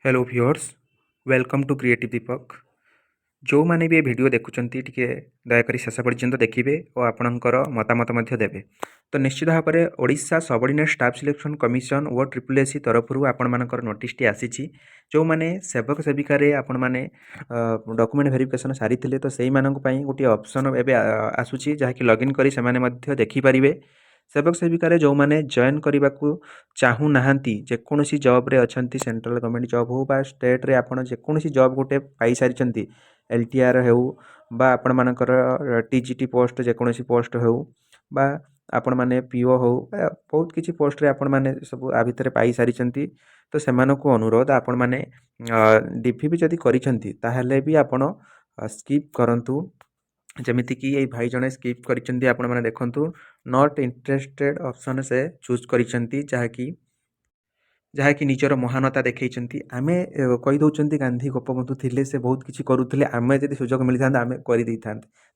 Hello viewers welcome to creative Deepak जो मैंने भी ये वीडियो देखुंटे टी दयाकोरी शेष पर्यंत देखिए और आपणकर मतामत देवे तो निश्चित भाव में Odisha subordinate staff selection commission और ट्रिपल एससी तरफ आपणकर नोटिस आसी जो मैंने सेवक सेविकार आपण मैंने डॉक्यूमेंट वेरिफिकेशन सारी तो से गोटे ऑप्शन एवं आसूसी जहाँकि लॉगिन करी से देखिपारे सेवक सेविकार जो मैंने जॉइन करने को चाहू ना जेकोसी जॉब रे अच्छा सेंट्रल गवर्नमेंट जॉब हो बा स्टेट रे आपण जेकोसी जॉब गोटे पाई सारी एलटीआर हो बा आपण मानकर टीजीटी पोस्ट जेकोसी पोस्ट हो बा आपण माने पीओ हो बहुत किसी पोस्ट रे आपण माने सब आ भितर पाई सारी तो से अनुरोध आपण माने डीपी भी जदि करिसेंती ताहले भी आपण स्किप करंतु जमीती कि ये भाई जने स्किप करिसेंती आपण माने देखंतु नॉट इंटरेस्टेड ऑप्शन से चूज करिसेंती जहाँकि निजर महानता देखई आमे कही दौरान गांधी गोपबंधु थे से बहुत किसी करुले आम जब सुजोग मिलता आम कर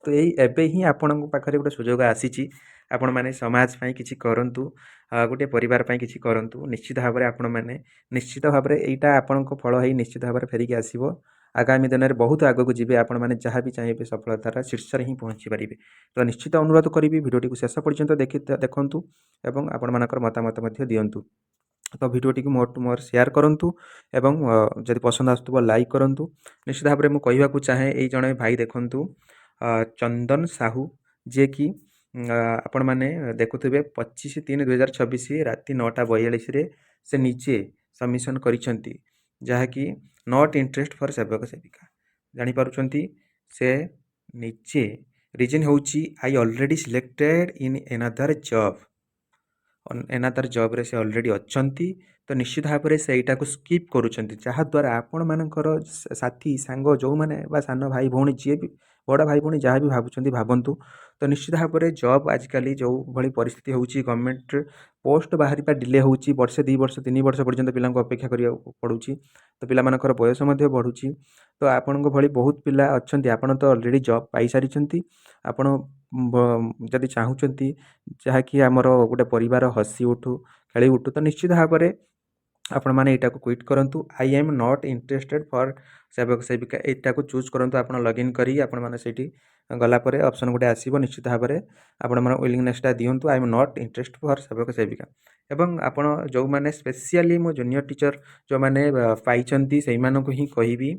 तो यही एवं ही आपण पाखे गोटे सुजोग आसी आपण मैंने समाज किसी करूँ गोटे परिवार किसी करूँ निश्चित भाव में आपण मैंने निश्चित भाव में यहाँ आपण फल हो निश्चित भाव में फेरिकी आसो आगामी दिन में बहुत आगक जी आपण मैंने जहाँ भी चाहिए सफलतार शीर्ष ही पहुँची पारे तो निश्चित अनुरोध करी भिडियो को शेष पर्यंत देखूँ और आपण मानकर मतामत दिंतु तो भिडियोटी मोर टू मोर शेयर करूँ एवं जदि पसंद आसुव लाइक करूँ निश्चित भाव में मुझे कहवाक चाहे ये जड़े भाई देखूँ चंदन साहू जी कि आपण मैंने देखुवे 25/3/2026 राति 9:42 से निजे सबमिशन करिसेंती जहाँकि नॉट इंटरेस्ट फॉर सेवक सेविका जानीपारुंट से निजे रिजन हूँ I already selected in another job another job रे से ऑलरेडी अच्छी तो निश्चित भाव में से को स्किप करुँच जहाँद्वारा आपण मानकर साथी सांग जो मैंने सान भाई भौणी जी भी बड़ा भाई भौणी जहाँ भी भावुं भावतु तो निश्चित भाव में जॉब आजिकल जो भाई परिस्थिति होची गवर्नमेंट पोस्ट बाहर डिले होची वर्षे 2 वर्ष 3 वर्ष पर्यंत पिला अपेक्षा करा पड़ुची तो पिला बयस बढ़ुची तो आपण भली बहुत पिला अच्छा आपण तो ऑलरेडी जॉब पाई सारी आपण जदि चाहूँगी जहाँकि आमर गोटे परिवार हसी उठू खेली उठू तो निश्चित भाव में आपण मैंने यहाँ को क्विट करूँ आई एम नॉट इंटरेस्टेड फॉर सेवक सेविका यहाँ को चूज करूँ आप लॉगिन करी आपण मैंने से गलापर ऑप्शन गोटे आसो निश्चित भाव में आपण मैंने विलिंगनेसटा दिंतु I am not interest for सेवक सेविका एवं आपण जो मैंने स्पेशली मो जूनियर टीचर जो मैंने पाई से ही कहबी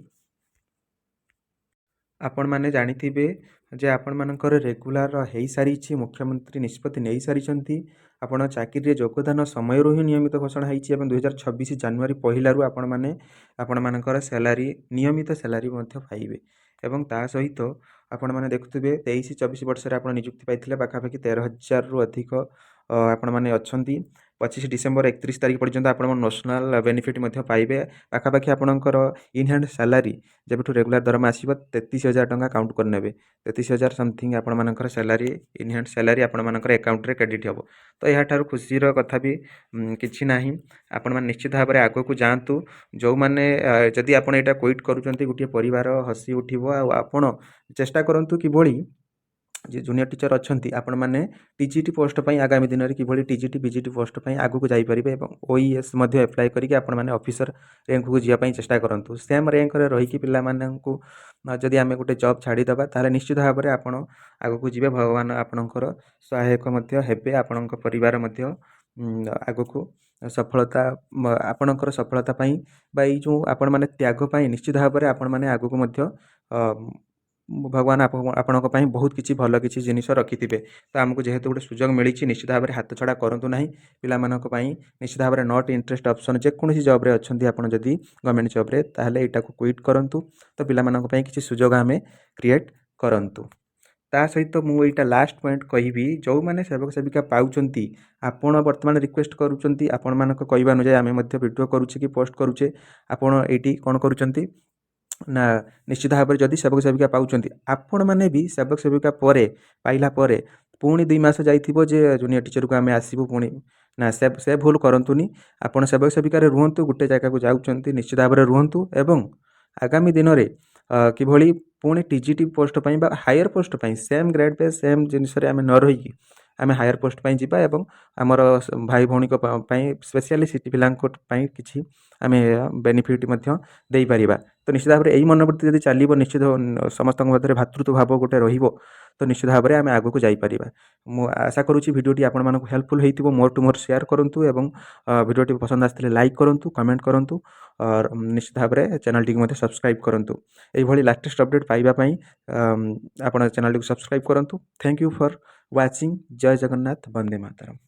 आपण मैंने जानिथिबे जे आपण मानकर रेगुलर हो सारी मुख्यमंत्री निष्पत्ति नहीं सारी आपण चाकरी योगदान समय ही नियमित घोषणा होती 2026 जनवरी 1 आपण मैंने आपण मानकर सैलारी नियमित सैलारी पाइबे एवं ता सहित आपण मैंने देखुवे 23-24 वर्ष आप निजुक्ति पाई पाखापाखि 13,000 रु अधिक आपण मैंने अच्छा 25 डिसेम्बर 31 तारीख पर्यंत आप नेशनल बेनिफिट पाइबे पाखापाखि आपणकर इन हैंड सैलारी जब रेगुलर दरमा आसो 33,000 टंका काउंट करने 33,000 समथिंग आपण सैलारी इन हैंड सैलारी आपण अकाउंट रे क्रेडिट हम तो यहाँ खुशीर कथा भी किसी ना आपण मैंने निश्चित भाव में आग को जातु जो मैंने जदि आप क्विट करुँच गोटे परिवार हसी उठो आपण चेष्टा करूँ कि जे जूनियर टीचर अच्छा आपण मैंने टीजीटी पोस्ट पर आगामी दिन में कि टीजीटी बीजीटी पोस्ट पर आग को जापारे ओईएस एप्लाय करके आपण मैंने ऑफिसर रैंक को जावाई चेष्टा करूँ सेम रैंक रही पिलामानंकु जदि आम गोटे जॉब छाड़ीदबा ताले निश्चित भाव में आपण आग को जी भगवान आपणकर सहायक हेबे आपण परिवार आग को सफलता आपणकर सफलता पाई जो आपण मैंने त्याग पाई निश्चित भाव में आपण मैंने आग को भगवान आपण बहुत किसी भल किसी जिनिस रखिथे तो आमको जेहेतु गोटे सुजोग मिली निश्चित भाव में हाथ छड़ा करूँ ना पिला निश्चित भाव में नॉट इंटरेस्ट ऑप्शन जेकोसी जॉब रे अच्छा आपड़ जदि गवर्नमेंट जॉब रे ताहले यहाँ को क्विट करूँ तो पिला किसी सुजोग आम क्रिएट करूँ ता सहित मुझे लास्ट पॉइंट कहबी जो मैंने सेवक सेविका पाँच आपण बर्तमान रिक्वेस्ट करुँच आपण मान कहवा अनुसार आम वीडियो करुचे कि पोस्ट करुचे आपण ये कौन करुँच ना निश्चित भाव में जदि सेवक सेविका पाँच आपण मैंने भी सेवक सेविका पाइला पुणी 2 मास जाइथिबो जे जूनियर टीचर को आम आसबू पुणी ना से भूल करंतुनी आपण सेवक सेविकार रुहतु गोटे जगह को जाउछंती निश्चित भाव में रुहतु एवं आगामी दिन में किभली पुणी TGT post higher post same grade pay same जिनस आम न रही ଆମେ ହାୟର ପୋଷ୍ଟ ପାଇଁ ଯିବା ଏବଂ ଆମର ଭାଇ ଭଉଣୀଙ୍କ ପାଇଁ ସ୍ପେଶିଆଲି ସିଟି ପିଲାଙ୍କ ପାଇଁ କିଛି ଆମେ ବେନିଫିଟ୍ ମଧ୍ୟ ଦେଇପାରିବା। ତ ନିଶ୍ଚିତ ଭାବରେ ଏଇ ମନୋବୃତ୍ତି ଯଦି ଚାଲିବ ନିଶ୍ଚିତ ସମସ୍ତଙ୍କ ମଧ୍ୟରେ ଭାତୃତ୍ୱ ଭାବ ଗୋଟେ ରହିବ ତ ନିଶ୍ଚିତ ଭାବରେ ଆମେ ଆଗକୁ ଯାଇପାରିବା। ମୁଁ ଆଶା କରୁଛି ଭିଡ଼ିଓଟି ଆପଣମାନଙ୍କୁ ହେଲ୍ପଫୁଲ୍ ହେଇଥିବ। ମୋର୍ ଟୁ ମୋର୍ ସେୟାର କରନ୍ତୁ ଏବଂ ଭିଡ଼ିଓଟି ପସନ୍ଦ ଆସିଥିଲେ ଲାଇକ୍ କରନ୍ତୁ, କମେଣ୍ଟ କରନ୍ତୁ। ନିଶ୍ଚିତ ଭାବରେ ଚ୍ୟାନେଲଟିକୁ ମଧ୍ୟ ସବସ୍କ୍ରାଇବ୍ କରନ୍ତୁ। ଏଇଭଳି ଲାଟେଷ୍ଟ ଅପଡ଼େଟ୍ ପାଇବା ପାଇଁ ଆପଣ ଚ୍ୟାନେଲଟିକୁ ସବସ୍କ୍ରାଇବ୍ କରନ୍ତୁ। Thank you for watching. ଜୟ ଜଗନ୍ନାଥ, ବନ୍ଦେ ମାତରମ୍।